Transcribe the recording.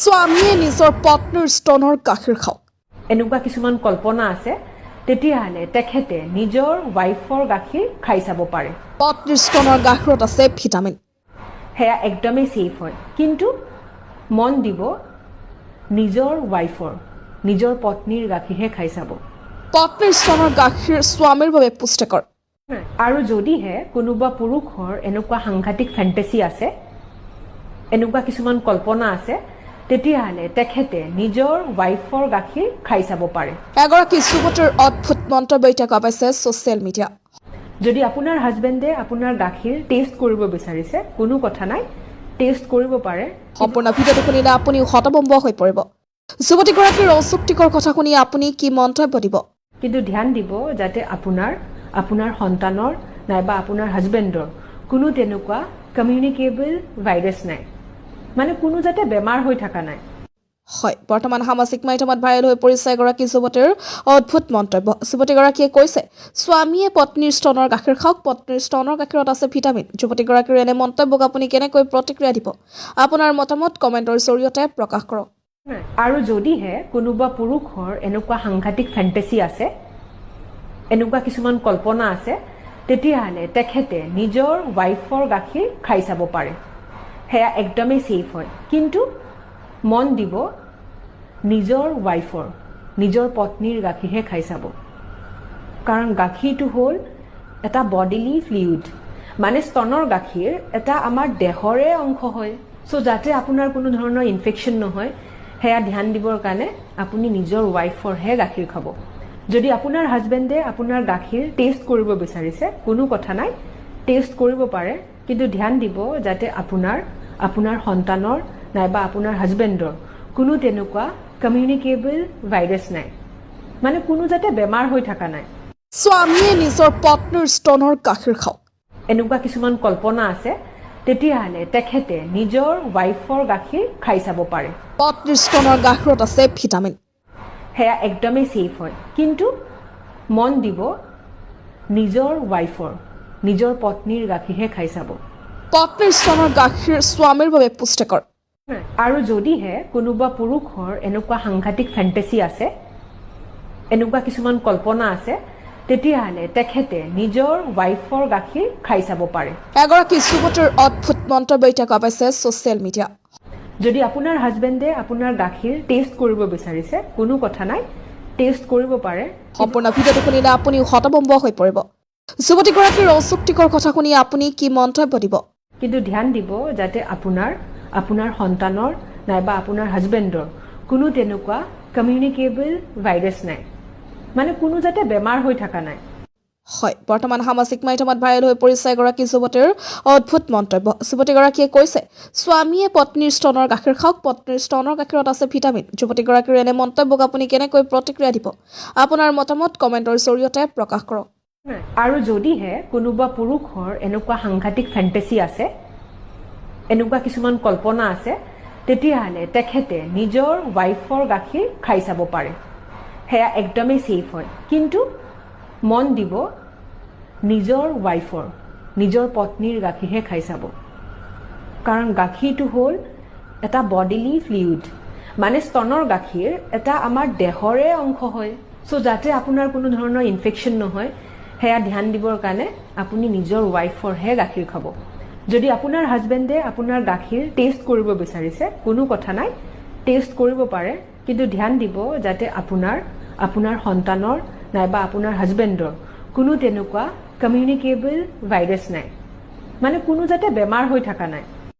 স্বামীয়ে নিজৰ পত্নীৰ স্তনৰ গাখীৰ খাওক। এনেকুৱা কিছুমান কল্পনা আছে, তেতিয়াহ'লে তেখেতে নিজৰ ৱাইফৰ গাখীৰ খাই চাব পাৰে। পত্নীৰ স্তনৰ গাখীৰত আছে ভিটামিন। সেয়া একদমেই ছেফ হয়, কিন্তু মন দিব নিজৰ ৱাইফৰ, নিজৰ পত্নীৰ গাখীৰহে খাই চাব। পত্নীৰ স্তনৰ গাখীৰ স্বামীৰ বাবে পুষ্টিকৰ। আৰু যদিহে কোনোবা পুৰুষৰ এনেকুৱা সাংঘাতিক ফেণ্টেচি আছে, এনেকুৱা কিছুমান কল্পনা আছে, তেতিয়াহ'লে তেখেতে নিজৰ ৱাইফৰ গাখীৰ খাই চাব পাৰে। এগৰাকী যুৱতীৰ অদ্ভুত মন্তব্য এতিয়া পাইছে ছ'চিয়েল মিডিয়া। যদি আপোনাৰ হাজবেণ্ডে আপোনাৰ গাখীৰ টেষ্ট কৰিব বিচাৰিছে, কোনো কথা নাই, টেষ্ট কৰিব পাৰে। সম্পূৰ্ণ ভিডিঅ'টো শুনিলে আপুনি হতভম্ব হৈ পৰিব। যুৱতীগৰাকীৰ অযুক্তিকৰ কথা শুনি আপুনি কি মন্তব্য দিব? কিন্তু ধ্যান দিব যাতে আপোনাৰ সন্তানৰ নাইবা আপোনাৰ হাজবেণ্ডৰ কোনো তেনেকুৱা কমিউনিকেবল ভাইৰাছ নাই, মানে কোনো যাতে বেমাৰ হৈ থকা নাই। হয়, বৰ্তমান সামাজিক মাধ্যমত ভাইৰেল হৈ পৰিছে এগৰাকী যুৱতীৰ অদ্ভুত মন্তব্য। যুৱতীগৰাকীয়ে কৈছে, স্বামীয়ে পত্নীৰ স্তনৰ গাখীৰ খাওক, পত্নীৰ স্তনৰ গাখীৰত আছে ভিটামিন। যুৱতীগৰাকীৰ এনে মন্তব্যক আপুনি কেনেকৈ প্ৰতিক্ৰিয়া দিব? আপোনাৰ মতামত কমেণ্টৰ জৰিয়তে প্ৰকাশ কৰক। আৰু যদিহে কোনোবা পুৰুষৰ এনেকুৱা সাংঘাতিক ফেণ্টেচি আছে, এনেকুৱা কিছুমান কল্পনা আছে, তেতিয়াহ'লে তেখেতে নিজৰ ৱাইফৰ গাখীৰ খাই চাব পাৰে। সেয়া একদমেই ছেফ হয়, কিন্তু মন দিব নিজৰ ৱাইফৰ, নিজৰ পত্নীৰ গাখীৰহে খাই চাব। কাৰণ গাখীৰটো হ'ল এটা বডিলি ফ্লুইড, মানে স্তনৰ গাখীৰ এটা আমাৰ দেহৰে অংশ হয়। চ' যাতে আপোনাৰ কোনো ধৰণৰ ইনফেকশ্যন নহয়, সেয়া ধ্যান দিবৰ কাৰণে আপুনি নিজৰ ৱাইফৰহে গাখীৰ খাব। যদি আপোনাৰ হাজবেণ্ডে আপোনাৰ গাখীৰ টেষ্ট কৰিব বিচাৰিছে, কোনো কথা নাই, টেষ্ট কৰিব পাৰে, কিন্তু ধ্যান দিব যাতে আপোনাৰ সন্তানৰ নাইবা আপোনাৰ হাজবেণ্ডৰ কোনো তেনেকুৱা কমিউনিকেবল ভাইৰাছ নাই, মানে কোনো যাতে বেমাৰ হৈ থকা নাই। স্বামীয়ে নিজৰ পত্নীৰ স্তনৰ গাখীৰ খাওক। এনেকুৱা কিছুমান কল্পনা আছে, তেতিয়াহ'লে তেখেতে নিজৰ ৱাইফৰ গাখীৰ খাই চাব পাৰে। পত্নীৰ স্তনৰ গাখীৰত আছে ভিটামিন। সেয়া একদমেই ছেফ হয়, কিন্তু মন দিব নিজৰ ৱাইফৰ, নিজৰ পত্নীৰ গাখীৰহে খাই চাব। পত্নীৰ স্তনৰ গাখীৰ স্বামীৰ বাবে পুষ্টিকৰ। আৰু যদিহে কোনোবা পুৰুষৰ এনেকুৱা সাংঘাতিক ফেণ্টেচি আছে, এনেকুৱা কিছুমান কল্পনা আছে, তেতিয়াহ'লে তেখেতে নিজৰ ৱাইফৰ গাখীৰ খাই চাব পাৰে। এগৰাকী যুৱতীৰ অদ্ভুত মন্তব্য এতিয়া পাইছে ছ'চিয়েল মিডিয়া। যদি আপোনাৰ হাজবেণ্ডে আপোনাৰ গাখীৰ টেষ্ট কৰিব বিচাৰিছে, কোনো কথা নাই, টেষ্ট কৰিব পাৰে। সম্পূৰ্ণ ভিডিঅ'টো শুনিলে আপুনি হতভম্ব হৈ পৰিব। যুৱতীগৰাকীৰ অযুক্তিকৰ কথা শুনি আপুনি কি মন্তব্য দিব? কিন্তু ধ্যান দিব যাতে আপোনাৰ সন্তানৰ নাইবা আপোনাৰ হাজবেণ্ডৰ কোনো তেনেকুৱা কমিউনিকেবল ভাইৰাছ নাই, মানে কোনো যাতে বেমাৰ হৈ থকা নাই। হয়, বৰ্তমান সামাজিক মাধ্যমত ভাইৰেল হৈ পৰিছে এগৰাকী যুৱতীৰ অদ্ভুত মন্তব্য। যুৱতীগৰাকীয়ে কৈছে, স্বামীয়ে পত্নীৰ স্তনৰ গাখীৰ খাওক, পত্নীৰ স্তনৰ গাখীৰত আছে ভিটামিন। যুৱতীগৰাকীৰ এনে মন্তব্যক আপুনি কেনেকৈ প্ৰতিক্ৰিয়া দিব? আপোনাৰ মতামত কমেণ্টৰ জৰিয়তে প্ৰকাশ কৰক। আৰু যদিহে কোনোবা পুৰুষৰ এনেকুৱা সাংঘাতিক ফেণ্টেচি আছে, এনেকুৱা কিছুমান কল্পনা আছে, তেতিয়াহ'লে তেখেতে নিজৰ ৱাইফৰ গাখীৰ খাই চাব পাৰে। সেয়া একদমেই ছেফ হয়, কিন্তু মন দিব নিজৰ ৱাইফৰ, নিজৰ পত্নীৰ গাখীৰহে খাই চাব। কাৰণ গাখীৰটো হ'ল এটা বডিলি ফ্লুইড, মানে স্তনৰ গাখীৰ এটা আমাৰ দেহৰে অংশ হয়। চ' যাতে আপোনাৰ কোনো ধৰণৰ ইনফেকশ্যন নহয়, সেয়া ধ্যান দিবৰ কাৰণে আপুনি নিজৰ ৱাইফৰহে গাখীৰ খাব। যদি আপোনাৰ হাজবেণ্ডে আপোনাৰ গাখীৰ টেষ্ট কৰিব বিচাৰিছে, কোনো কথা নাই, টেষ্ট কৰিব পাৰে, কিন্তু ধ্যান দিব যাতে আপোনাৰ সন্তানৰ নাইবা আপোনাৰ হাজবেণ্ডৰ কোনো তেনেকুৱা কমিউনিকেবল ভাইৰাছ নাই, মানে কোনো যাতে বেমাৰ হৈ থকা নাই।